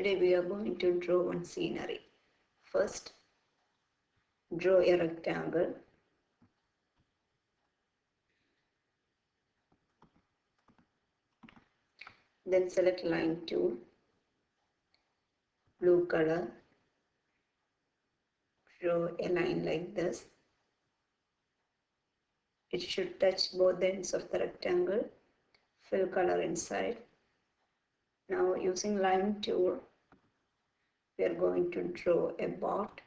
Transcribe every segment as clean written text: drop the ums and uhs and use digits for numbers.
Today we are going to draw one scenery. First, draw a rectangle. Then select line tool, blue color. Draw a line like this. It should touch both ends of the rectangle. Fill color inside. Now using line tool, we are going to draw a boat.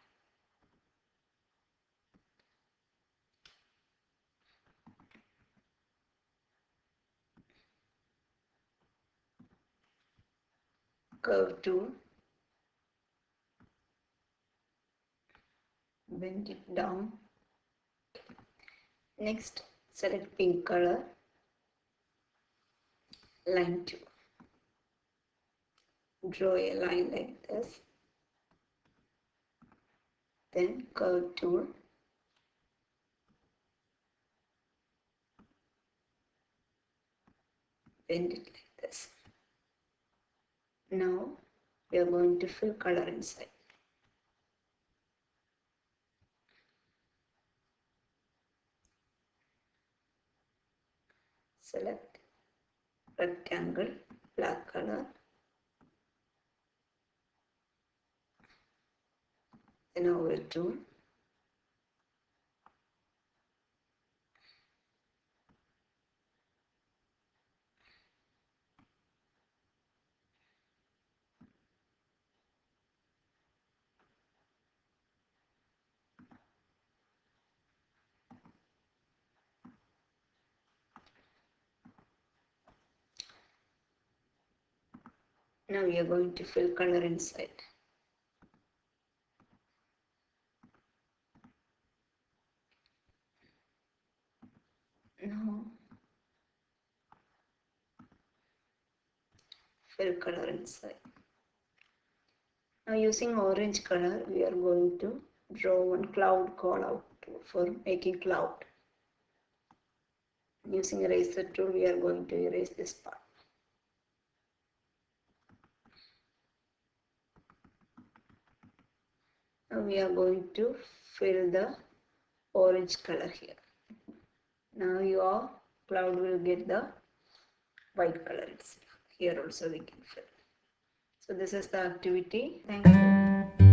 Curve tool, bend it down. Next, select pink color, line tool. Draw a line like this. Then curve tool. Bend it like this. Now we are going to fill color inside. Select rectangle, black color. Then over tool. Now we are going to fill color inside. Now fill color inside. Now using orange color, we are going to draw one cloud call out for making cloud. Using eraser tool, we are going to erase this part. Now we are going to fill the orange color here. Now your cloud will get the white color itself. Here also we can fill. So this is the activity. Thank you.